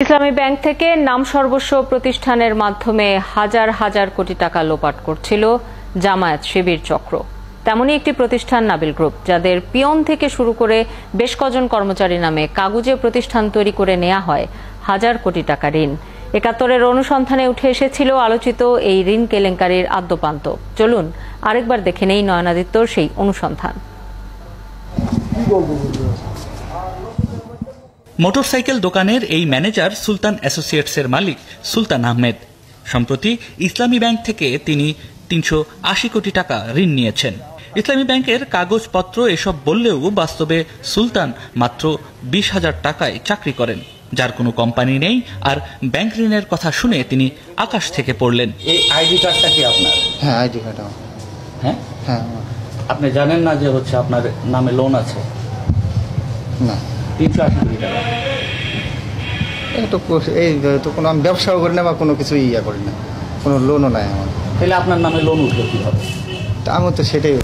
ইসলামী bank থেকে নাম সর্বস্ব প্রতিষ্ঠানের মাধ্যমে হাজার হাজার কোটি টাকা লোপাট করছিল জামায়াত শিবির চক্র। তেমনি একটি প্রতিষ্ঠান নাবিল গ্রুপ, যাদের পিয়ন থেকে শুরু করে বেশ কজন কর্মচারী নামে কাগজে প্রতিষ্ঠান তৈরি করে নেওয়া হয় হাজার কোটি টাকা ঋণ। ৭১-এর অনুসন্ধানে উঠে এসেছিল আলোচিত এই ঋণ কেলেঙ্কারির আদ্যোপান্ত। চলুন আরেকবার দেখে নেই নয়নাদিত্যর সেই অনুসন্ধান। মোটরসাইকেল দোকানের এই ম্যানেজার সুলতান অ্যাসোসিয়েটসের মালিক সুলতান আহমেদ। সম্প্রতি ইসলামী ব্যাংক থেকে তিনি ৩৮০ কোটি টাকা ঋণ নিয়েছেন। ইসলামী ব্যাংকের কাগজপত্র এসব বললেও বাস্তবে সুলতান মাত্র ২০,০০০ টাকায় চাকরি করেন, যার কোনো কোম্পানি নেই। আর ব্যাংক ঋণের কথা শুনে তিনি আকাশ থেকে পড়লেন। এই আইডি কার্ডটা কি আপনার? হ্যাঁ, আইডি কার্ড। হ্যাঁ হ্যাঁ। আপনি জানেন না যে আপনার নামে লোন আছে? না। ৩৮০ কোটি টাকা। এই তো কোনো আমি ব্যবসাও করি না বা কোনো কিছু ইয়া করি না, কোনো লোনও নাই আমার। তাহলে আপনার নামে লোন উঠলো কীভাবে? তা আমি তো সেটাই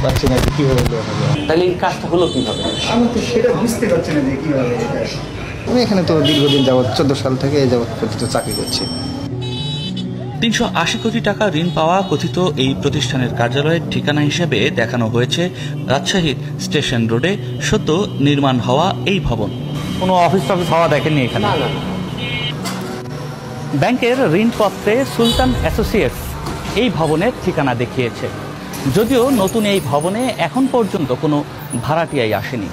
পাচ্ছি না যে কীভাবে লোন হবে। তাহলে এই কাজটা হলো কীভাবে? আমি তো সেটা বুঝতে পারছি না যে কীভাবে। আমি এখানে তো দীর্ঘদিন যাবৎ ১৪ সাল থেকে এই যাবৎ পর্যন্ত চাকরি করছি। ৩৮০ কোটি টাকা ঋণ পাওয়া কথিত এই প্রতিষ্ঠানের কার্যালয়ের ঠিকানা হিসেবে দেখানো হয়েছে রাজশাহীর স্টেশন রোডে সদ্য নির্মাণ হওয়া এই ভবন। কোনো অফিস টফিস হওয়া দেখেননি এখানে? ব্যাংকের ঋণপত্রে সুলতান অ্যাসোসিয়েটস এই ভবনের ঠিকানা দেখিয়েছে, যদিও নতুন এই ভবনে এখন পর্যন্ত কোনো ভাড়াটিয়াই আসেনি।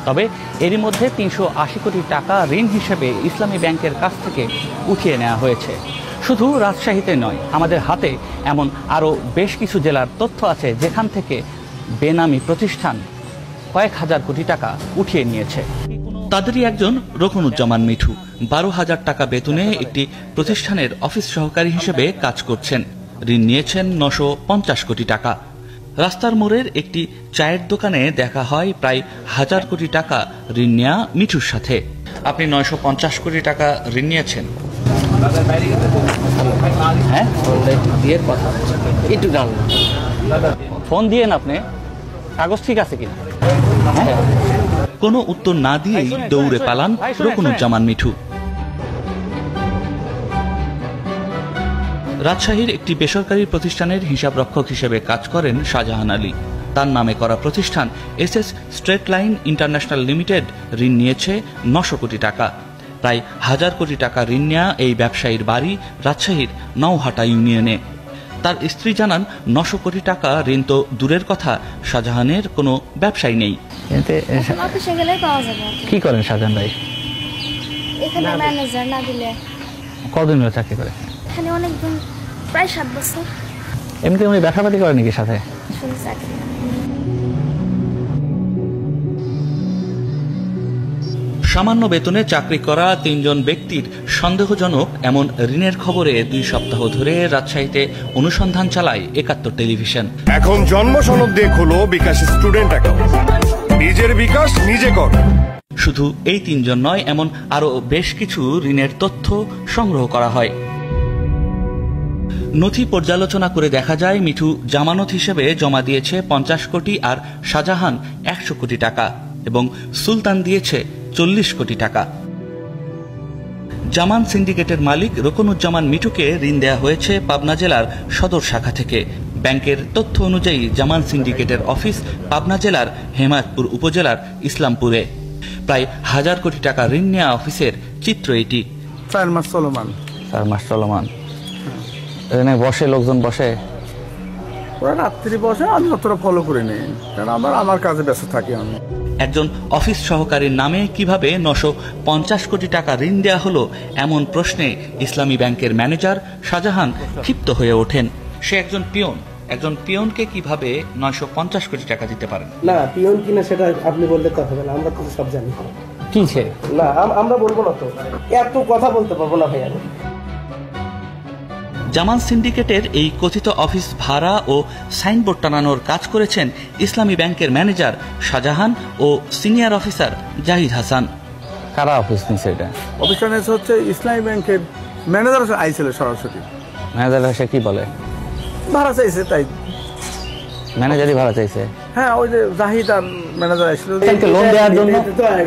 তবে এরই মধ্যে ৩৮০ কোটি টাকা ঋণ হিসেবে ইসলামী ব্যাংকের কাছ থেকে উঠিয়ে নেওয়া হয়েছে। শুধু রাজশাহীতে নয়, আমাদের হাতে এমন আরও বেশ কিছু জেলার তথ্য আছে যেখান থেকে বেনামি প্রতিষ্ঠান কয়েক হাজার কোটি টাকা উঠিয়ে নিয়েছে। তাদেরই একজন রকনুজ্জামান মিঠু ১২,০০০ টাকা বেতনে একটি প্রতিষ্ঠানের অফিস সহকারী হিসেবে কাজ করছেন। ঋণ নিয়েছেন ৯৫০ কোটি টাকা। রাস্তার মোড়ের একটি চায়ের দোকানে দেখা হয় প্রায় ১,০০০ কোটি টাকা ঋণ নেওয়া মিঠুর সাথে। আপনি ৯৫০ কোটি টাকা ঋণ নিয়েছেন? হ্যাঁ, বিয়ের কথা একটু জানলাম। ফোন দিয়েন আপনি, কাগজ ঠিক আছে কিনা? কোনো উত্তর না দিয়েই দৌড়ে পালান রকনুজ্জামান মিঠু। রাজশাহীর একটি বেসরকারি প্রতিষ্ঠানের হিসাবরক্ষক হিসেবে কাজ করেন শাহজাহান আলী। তার নামে করা প্রতিষ্ঠান SS straight line international limited ঋণ নিয়েছে ৯০০ কোটি টাকা। প্রায় ১,০০০ কোটি টাকা ঋণ নেওয়া এই ব্যবসায়ীর বাড়ি রাজশাহীর নওহাটা ইউনিয়নে। তার স্ত্রী জানান, ৯০০ কোটি টাকা ঋণ তো দূরের কথা, শাহজাহানের কোনো ব্যবসায় নেই। কি করেন শাহজাহান ভাই? এখানে ম্যানেজার না দিলে। কতদিন হলো চাকরি করে? এখানে অনেকদিন, প্রায় ৭ বছর। এমনি উনি ব্যবসাপাতি করেন নাকি সাথে? সামান্য বেতনে চাকরি করা ৩ জন ব্যক্তির সন্দেহজনক এমন ঋণের খবরে ২ সপ্তাহ ধরে রাজশাহীতে অনুসন্ধান চালায় ৭১ টেলিভিশন। এখন জন্ম সনদ দিয়ে খোলো বিকাশ স্টুডেন্ট অ্যাকাউন্ট, নিজের বিকাশ নিজে কর। শুধু এই ৩ জন নয়, এমন আরো বেশ কিছু ঋণের তথ্য সংগ্রহ করা হয়। নথি পর্যালোচনা করে দেখা যায়, মিঠু জামানত হিসেবে জমা দিয়েছে ৫০ কোটি আর শাহজাহান ১০০ কোটি টাকা এবং সুলতান দিয়েছে ৪০ কোটি টাকা। জামান সিন্ডিকেটের মালিক রকনুজ্জামান মিঠুকে ঋণ দেয়া হয়েছে পাবনা জেলার সদর শাখা থেকে। ব্যাংকের তথ্য অনুযায়ী জামান সিন্ডিকেটের অফিস পাবনা জেলার হেমায়তপুর উপজেলার ইসলামপুরে। প্রায় ১,০০০ কোটি টাকা ঋণ নেওয়া অফিসের চিত্র এটি। ৪ মাস চলমান। ৪ মাস চলমান। এখানে বসে লোকজন বসে? ওরা রাত্রি বসে, আমি অতটা ফলো করে নিই, কারণ আমার কাজে ব্যস্ত থাকি আমি। একজন অফিস সহকারীর নামে কিভাবে ৯৫০ কোটি টাকা ঋণ দেওয়া হলো, এমন প্রশ্নে ইসলামী ব্যাংকের ম্যানেজার শাহজাহান ক্ষিপ্ত হয়ে ওঠেন। সে একজন পিয়নকে কিভাবে ৯৫০ কোটি টাকা দিতে পারেন? না, পিয়ন কিনা সেটা আপনি বললে তো হবে না, আমরা তো সব জানি। কি না, আমরা বলবো না তো, এত কথা বলতে পারবো না ভাই আমি। জামান সিন্ডিকেটের এই কথিত অফিস ভাড়া ও সাইনবোর্ড টানানোর কাজ করেছেন ইসলামী ব্যাংকের ম্যানেজার শাহজাহান ও সিনিয়র অফিসার জাহিদ হাসান। কারা অফিস নিচ্ছে এটা? অফিসটা নিয়েছে হচ্ছে ইসলামী ব্যাংকের ম্যানেজার আইছিল সরাসরি। ম্যানেজার সে কি বলে? ভাড়া চাইছে, তাই ম্যানেজারই ভাড়া চাইছে। হ্যাঁ, ওই যে জাহিদ আর ম্যানেজার আসছিল লোন দেওয়ার জন্য।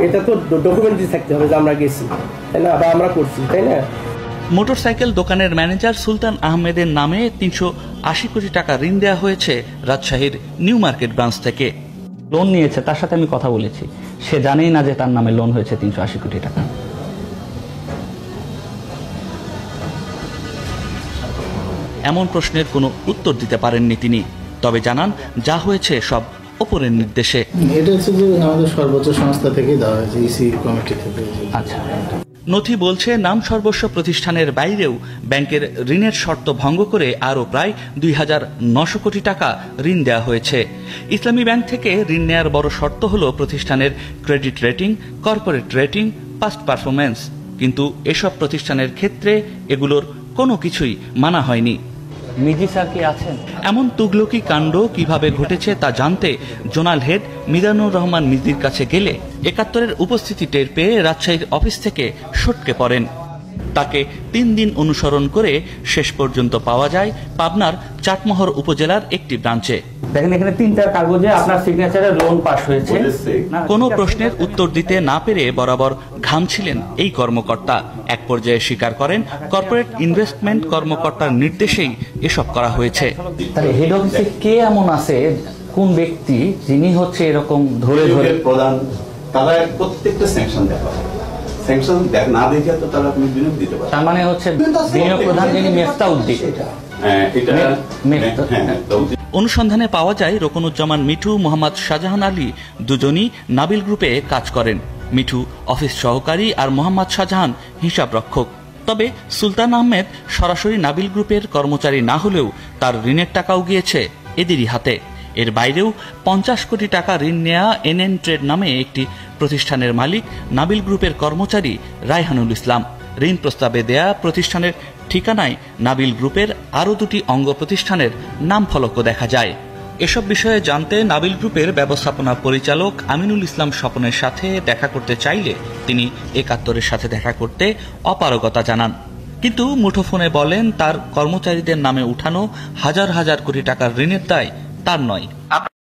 এটা তো ডকুমেন্টারি থাকতে হবে যে আমরা গেছি, তাই না, বা আমরা করছি, তাই না। মোটরসাইকেল দোকানের ম্যানেজার সুলতান আহমেদের নামে 380 কোটি টাকা ঋণ দেওয়া হয়েছে রাজশাহীর নিউ মার্কেট ব্রাঞ্চ থেকে। লোন নিয়েছে, তার সাথে আমি কথা বলেছি, সে জানেই না যে তার নামে লোন হয়েছে 380 কোটি টাকা। এমন প্রশ্নের কোনো উত্তর দিতে পারেননি তিনি, তবে জানান যা হয়েছে সব ওপরের নির্দেশে। এটা হচ্ছে যে আমাদের সর্বোচ্চ সংস্থা থেকেই দেওয়া হয়েছে, ইসি কমিটি থেকে। আচ্ছা, নথি বলছে নাম সর্বস্ব প্রতিষ্ঠানের বাইরেও ব্যাংকের ঋণের শর্ত ভঙ্গ করে আরও প্রায় 2,900 কোটি টাকা ঋণ দেওয়া হয়েছে। ইসলামী ব্যাংক থেকে ঋণ নেয়ার বড় শর্ত হল প্রতিষ্ঠানের credit rating, corporate rating, past performance. কিন্তু এসব প্রতিষ্ঠানের ক্ষেত্রে এগুলোর কোনো কিছুই মানা হয়নি। মিজি স্যার কি আছেন? এমন তুগলকি কাণ্ড কিভাবে ঘটেছে তা জানতে জোনাল হেড মিজানুর রহমান মিজির কাছে গেলে 71-এর উপস্থিতি টের পেয়ে রাজশাহীর অফিস থেকে সটকে পড়েন। তাকে 3 দিন অনুসরণ করে শেষ পর্যন্ত পাওয়া যায় পাবনার চাটমোহর উপজেলার একটি ব্রাঞ্চে। দেখেন এখানে 3টা কাগজে আপনার সিগনেচারে লোন পাস হয়েছে। কোনো প্রশ্নের উত্তর দিতে না পেরে বরাবর ঘামছিলেন এই কর্মকর্তা। এক পর্যায়ে স্বীকার করেন কর্পোরেট ইনভেস্টমেন্ট কর্মকর্তার নির্দেশেই এসব করা হয়েছে। তাহলে হেড অফিসে কে এমন আছে, কোন ব্যক্তি যিনি হচ্ছে এরকম ধরে ধরে প্রধান, তারা প্রত্যেকটা স্যাংশন দেখা স্যাংশন না দেখে তো তারা আপনি বিনিয়োগ দিতে পারেন। তার মানে হচ্ছে বিনিয়োগ প্রধান যিনি মেফতাউদ্দিন। অনুসন্ধানে পাওয়া যায় রোকনুজ্জামান মিঠু, মোহাম্মদ শাহজাহান আলী দুজনই নাবিল গ্রুপে কাজ করেন। মিঠু অফিস সহকারী আর মোহাম্মদ শাহজাহান হিসাব রক্ষক। তবে সুলতান আহমেদ সরাসরি নাবিল গ্রুপের কর্মচারী না হলেও তার ঋণের টাকাও গিয়েছে এদেরই হাতে। এর বাইরেও 50 কোটি টাকা ঋণ নেয়া এনএন ট্রেড নামে একটি প্রতিষ্ঠানের মালিক নাবিল গ্রুপের কর্মচারী রায়হানুল ইসলাম। ঋণ প্রস্তাবে দেয়া প্রতিষ্ঠানের ঠিকানায় নাবিল গ্রুপের আরও 2টি অঙ্গ প্রতিষ্ঠানের নাম ফলকও দেখা যায়। এসব বিষয়ে জানতে নাবিল গ্রুপের ব্যবস্থাপনা পরিচালক আমিনুল ইসলাম স্বপনের সাথে দেখা করতে চাইলে তিনি 71-এর সাথে দেখা করতে অপারগতা জানান। কিন্তু মুঠোফোনে বলেন তার কর্মচারীদের নামে উঠানো হাজার হাজার কোটি টাকার ঋণের দায় তার নয়।